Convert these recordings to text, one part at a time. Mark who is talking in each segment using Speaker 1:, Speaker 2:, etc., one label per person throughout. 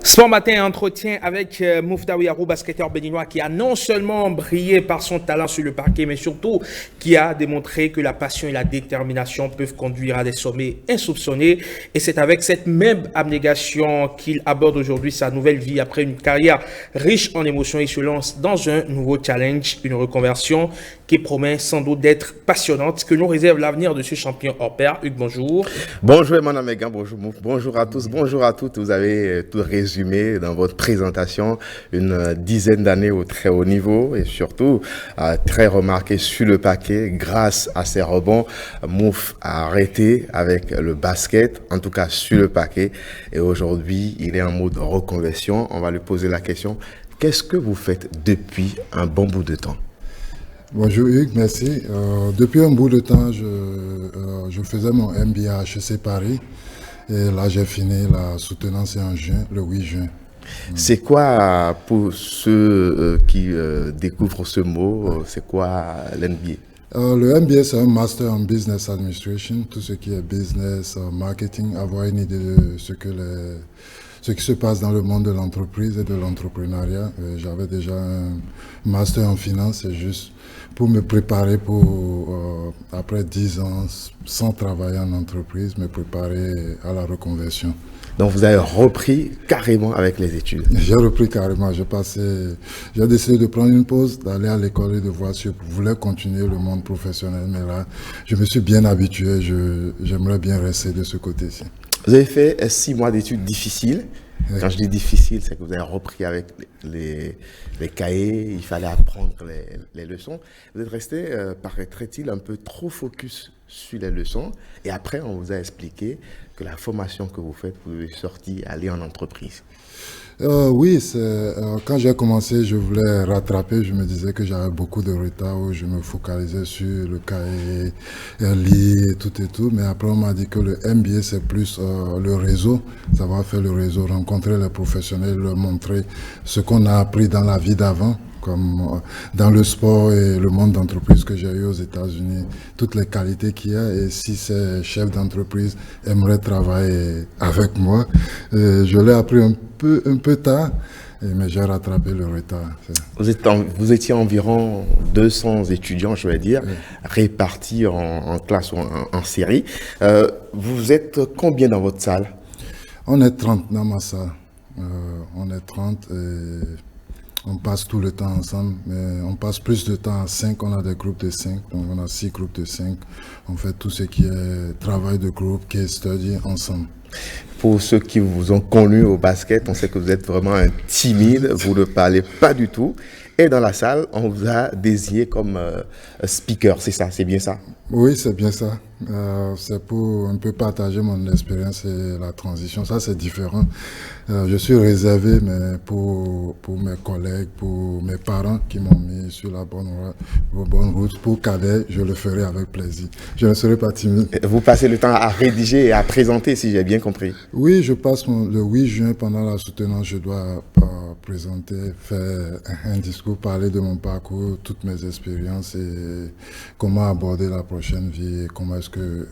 Speaker 1: Sport Matin entretien avec Mouftaoui Arou, basketteur béninois qui a non seulement brillé par son talent sur le parquet, mais surtout qui a démontré que la passion et la détermination peuvent conduire à des sommets insoupçonnés. Et c'est avec cette même abnégation qu'il aborde aujourd'hui sa nouvelle vie après une carrière riche en émotions. Il se lance dans un nouveau challenge, une reconversion qui promet sans doute d'être passionnante. Que nous réserve l'avenir de ce champion hors pair. Hugues, bonjour.
Speaker 2: Bonjour Emmanuel Megan, bonjour Mouf, bonjour à tous, bonjour à toutes. Vous avez tout résumé dans votre présentation, une dizaine d'années au très haut niveau et surtout très remarqué sur le paquet grâce à ses rebonds. Mouf a arrêté avec le basket, en tout cas sur le paquet, et aujourd'hui il est en mode reconversion. On va lui poser la question, qu'est-ce que vous faites depuis un bon bout de temps?
Speaker 3: Bonjour Hugues, merci. Depuis un bout de temps, je faisais mon MBA à HEC Paris et là j'ai fini la soutenance en juin, le 8 juin.
Speaker 2: C'est quoi, pour ceux qui découvrent ce mot, c'est quoi l'MBA?
Speaker 3: Le MBA, c'est un Master en Business Administration, tout ce qui est business, marketing, avoir une idée de ce qui se passe dans le monde de l'entreprise et de l'entrepreneuriat. J'avais déjà un Master en finance, c'est juste pour me préparer pour, après 10 ans sans travailler en entreprise, me préparer à la reconversion.
Speaker 2: Donc vous avez repris carrément avec les études?
Speaker 3: J'ai repris carrément, j'ai décidé de prendre une pause, d'aller à l'école et de voir si je voulais continuer le monde professionnel. Mais là, je me suis bien habitué, j'aimerais bien rester de ce côté-ci.
Speaker 2: Vous avez fait 6 mois d'études difficiles. Quand je dis difficile, c'est que vous avez repris avec les cahiers, il fallait apprendre les leçons. Vous êtes resté, paraîtrait-il, un peu trop focus sur les leçons. Et après, on vous a expliqué que la formation que vous faites, vous êtes sorti, aller en entreprise.
Speaker 3: Oui, quand j'ai commencé, je voulais rattraper. Je me disais que j'avais beaucoup de retard, où je me focalisais sur le cahier, lire et tout. Mais après, on m'a dit que le MBA, c'est plus le réseau. Ça va faire le réseau, rencontrer les professionnels, leur montrer ce qu'on a appris dans la vie d'avant, comme dans le sport et le monde d'entreprise que j'ai eu aux États-Unis, toutes les qualités qu'il y a. Et si ces chefs d'entreprise aimeraient travailler avec moi, je l'ai appris un peu tard, mais j'ai rattrapé le retard.
Speaker 2: Vous étiez environ 200 étudiants, je vais dire, répartis en classe ou en série. Vous êtes combien dans votre salle?
Speaker 3: On est 30 dans ma salle. On est 30 et on passe tout le temps ensemble, mais on passe plus de temps à 5. On a des groupes de 5, donc on a 6 groupes de 5. On fait tout ce qui est travail de groupe, case study ensemble.
Speaker 2: Pour ceux qui vous ont connu au basket, on sait que vous êtes vraiment un timide, vous ne parlez pas du tout. Et dans la salle, on vous a désigné comme speaker, c'est ça, c'est bien ça?
Speaker 3: Oui, c'est bien ça. C'est pour un peu partager mon expérience et la transition. Ça, c'est différent. Je suis réservé, mais pour mes collègues, pour mes parents qui m'ont mis sur la bonne route, pour Cadet, je le ferai avec plaisir. Je ne serai pas timide.
Speaker 2: Vous passez le temps à rédiger et à présenter, si j'ai bien compris.
Speaker 3: Oui, je passe le 8 juin pendant la soutenance, je dois présenter, faire un discours, parler de mon parcours, toutes mes expériences et comment aborder la prochaine vie, et comment est-ce que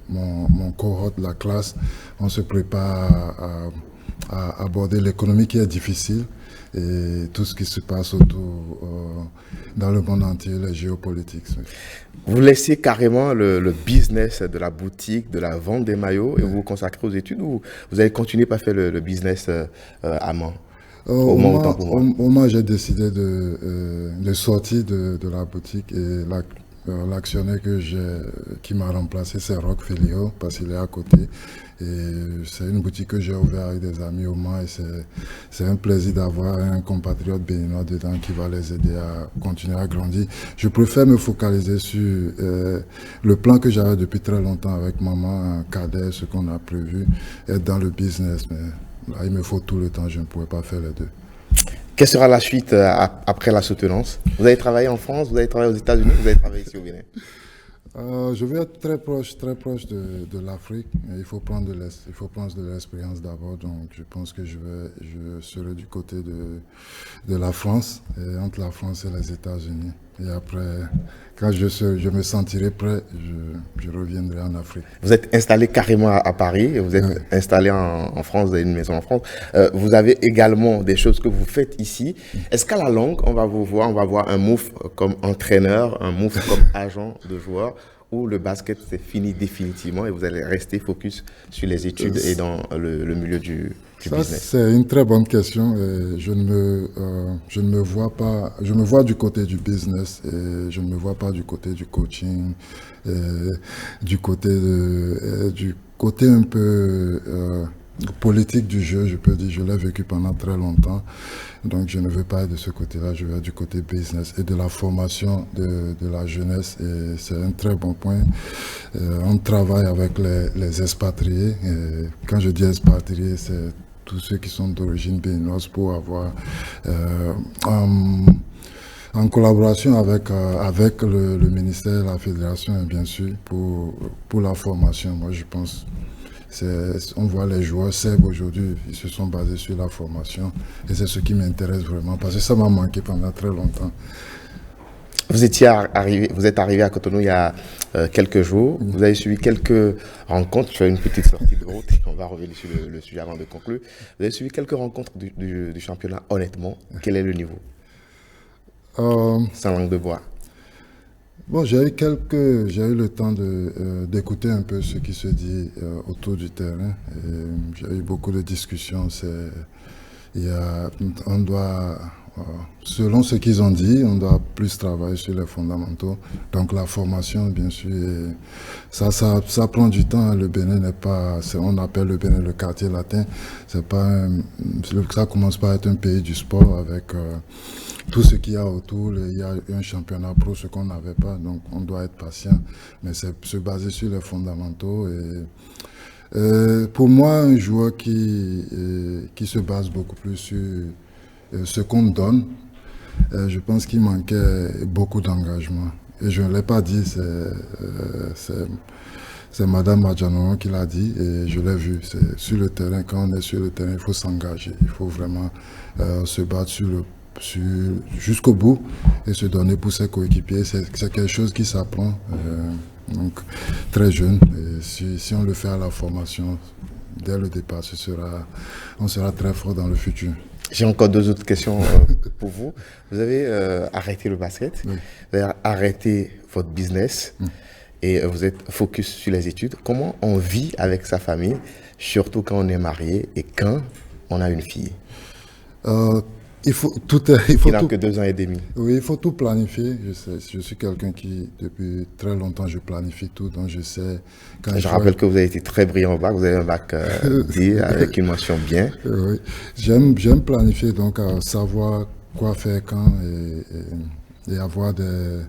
Speaker 3: mon cohorte, la classe, on se prépare à aborder l'économie qui est difficile et tout ce qui se passe autour dans le monde entier, la géopolitique.
Speaker 2: Vous laissez carrément le business de la boutique, de la vente des maillots et vous vous consacrez aux études, ou vous allez continuer par faire le business amont?
Speaker 3: Au moment j'ai décidé de sortir de la boutique, et l'actionnaire qui m'a remplacé, c'est Rock Filio, parce qu'il est à côté. Et c'est une boutique que j'ai ouverte avec des amis au Mans, et c'est un plaisir d'avoir un compatriote béninois dedans qui va les aider à continuer à grandir. Je préfère me focaliser sur le plan que j'avais depuis très longtemps avec maman, un cadet, ce qu'on a prévu, être dans le business. Mais là, il me faut tout le temps, je ne pourrais pas faire les deux.
Speaker 2: Quelle sera la suite après la soutenance? Vous allez travailler en France, vous allez travailler aux États-Unis, vous allez travailler ici au Bénin?
Speaker 3: Je vais être très proche de l'Afrique. Il faut prendre de l'expérience d'abord. Donc, je pense que je serai du côté de la France, et entre la France et les États-Unis. Et après, quand je me sentirai prêt, je reviendrai en Afrique.
Speaker 2: Vous êtes installé carrément à Paris, vous êtes installé en France, vous avez une maison en France. Vous avez également des choses que vous faites ici. Est-ce qu'à la longue, on va voir un move comme entraîneur, un move comme agent de joueur, où le basket c'est fini définitivement et vous allez rester focus sur les études et dans le milieu du business?
Speaker 3: C'est une très bonne question. Et je ne me vois pas. Je me vois du côté du business et je ne me vois pas du côté du coaching, du côté un peu politique du jeu. Je peux dire, je l'ai vécu pendant très longtemps. Donc, je ne veux pas être de ce côté-là. Je veux être du côté business et de la formation de la jeunesse. Et c'est un très bon point. On travaille avec les expatriés. Et quand je dis expatriés, c'est tous ceux qui sont d'origine béninoise pour avoir en collaboration avec le ministère, la fédération et bien sûr pour la formation. Moi je pense on voit les joueurs serbes aujourd'hui, ils se sont basés sur la formation et c'est ce qui m'intéresse vraiment parce que ça m'a manqué pendant très longtemps.
Speaker 2: Vous êtes arrivé à Cotonou il y a quelques jours. Vous avez suivi quelques rencontres. Je fais une petite sortie de route. On va revenir sur le sujet avant de conclure. Vous avez suivi quelques rencontres du championnat. Honnêtement, quel est le niveau? Sans langue de bois.
Speaker 3: Bon, j'ai eu le temps d'écouter un peu ce qui se dit autour du terrain. J'ai eu beaucoup de discussions. Selon ce qu'ils ont dit, on doit plus travailler sur les fondamentaux. Donc la formation, bien sûr, ça prend du temps. Le Bénin n'est pas, on appelle le Bénin le quartier latin. Ça commence par être un pays du sport avec tout ce qu'il y a autour. Il y a un championnat pro, ce qu'on n'avait pas. Donc on doit être patient, mais c'est se baser sur les fondamentaux. Pour moi, un joueur qui se base beaucoup plus sur ce qu'on donne, je pense qu'il manquait beaucoup d'engagement. Et je ne l'ai pas dit, c'est Madame Madjanoan qui l'a dit et je l'ai vu. Sur le terrain, quand on est sur le terrain, il faut s'engager. Il faut vraiment se battre jusqu'au bout et se donner pour ses coéquipiers. C'est quelque chose qui s'apprend donc très jeune. Et si on le fait à la formation, dès le départ, on sera très fort dans le futur.
Speaker 2: J'ai encore deux autres questions pour vous. Vous avez arrêté le basket, oui. Vous avez arrêté votre business et vous êtes focus sur les études. Comment on vit avec sa famille, surtout quand on est marié et quand on a une fille?
Speaker 3: Il
Speaker 2: n'a que 2 ans et demi.
Speaker 3: Oui, il faut tout planifier. Je suis quelqu'un qui, depuis très longtemps, je planifie tout. Donc, je sais...
Speaker 2: Je rappelle que vous avez été très brillant au bac. Vous avez un bac D avec une mention bien.
Speaker 3: Oui, j'aime planifier, donc savoir quoi faire quand et avoir de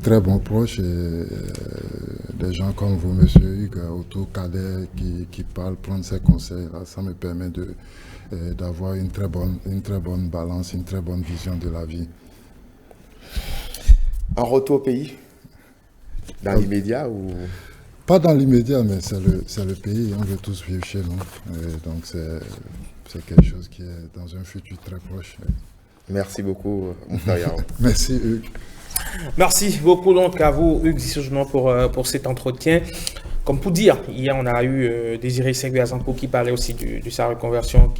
Speaker 3: très bons proches. Des gens comme vous, monsieur Hugues, autour Cadet, qui parlent, prendre ses conseils. Là, ça me permet d'avoir une très bonne balance, une très bonne vision de la vie.
Speaker 2: En retour au pays, dans l'immédiat ou...
Speaker 3: Pas dans l'immédiat, mais c'est le pays, on veut tous vivre chez nous. Et donc c'est quelque chose qui est dans un futur très proche.
Speaker 2: Merci beaucoup, Mouftar Yaro.
Speaker 3: Merci Hugues.
Speaker 1: Merci beaucoup donc à vous, Hugues Dissoujean, pour cet entretien. Comme pour dire, hier on a eu Désiré Ségué-Azampo qui parlait aussi de sa reconversion,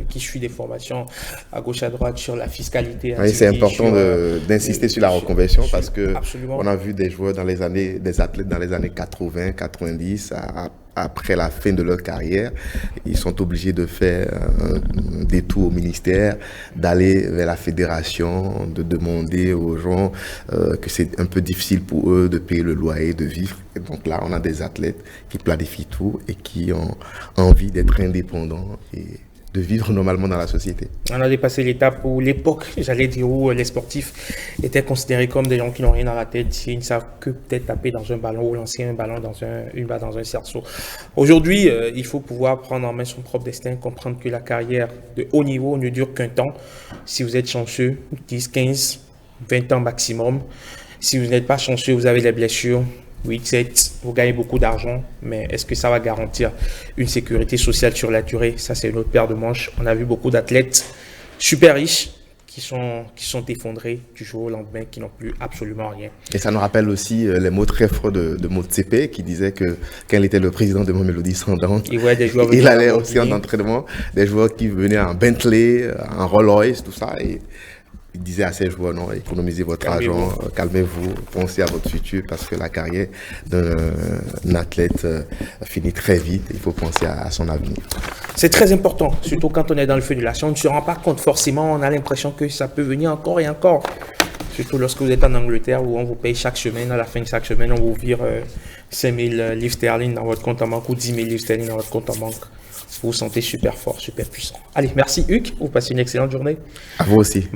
Speaker 1: qui suit des formations à gauche à droite sur la fiscalité.
Speaker 2: Oui, c'est important d'insister sur la reconversion parce que on a vu des joueurs des athlètes dans les années 80, 90, après la fin de leur carrière, ils sont obligés de faire un détour au ministère, d'aller vers la fédération, de demander aux gens que c'est un peu difficile pour eux de payer le loyer, de vivre. Et donc là, on a des athlètes qui planifient tout et qui ont envie d'être indépendants et de vivre normalement dans la société. On
Speaker 1: a dépassé l'étape où l'époque, j'allais dire, où les sportifs étaient considérés comme des gens qui n'ont rien dans la tête, ils ne savent que peut-être taper dans un ballon ou lancer un ballon une balle dans un cerceau. Aujourd'hui, il faut pouvoir prendre en main son propre destin, comprendre que la carrière de haut niveau ne dure qu'un temps. Si vous êtes chanceux, 10, 15, 20 ans maximum. Si vous n'êtes pas chanceux, vous avez des blessures. 8, 7, vous gagnez beaucoup d'argent, mais est-ce que ça va garantir une sécurité sociale sur la durée? Ça, c'est une autre paire de manches. On a vu beaucoup d'athlètes super riches qui sont effondrés du jour au lendemain, qui n'ont plus absolument rien.
Speaker 2: Et ça nous rappelle aussi les mots très forts de Motsepe qui disait que quand il était le président de Mamelodi Sundowns, il allait aussi en entraînement, des joueurs qui venaient en Bentley, en Rolls-Royce, tout ça. Et il disait à ses joueurs, non, économisez votre argent, calmez-vous, pensez à votre futur parce que la carrière d'un athlète finit très vite. Il faut penser à son avenir.
Speaker 1: C'est très important, surtout quand on est dans le feu de l'action. On ne se rend pas compte forcément, on a l'impression que ça peut venir encore et encore. Surtout lorsque vous êtes en Angleterre où on vous paye chaque semaine, à la fin de chaque semaine, on vous vire 5 000 livres sterling dans votre compte en banque ou 10 000 livres sterling dans votre compte en banque. Vous vous sentez super fort, super puissant. Allez, merci Hugues, vous passez une excellente journée.
Speaker 2: À vous aussi.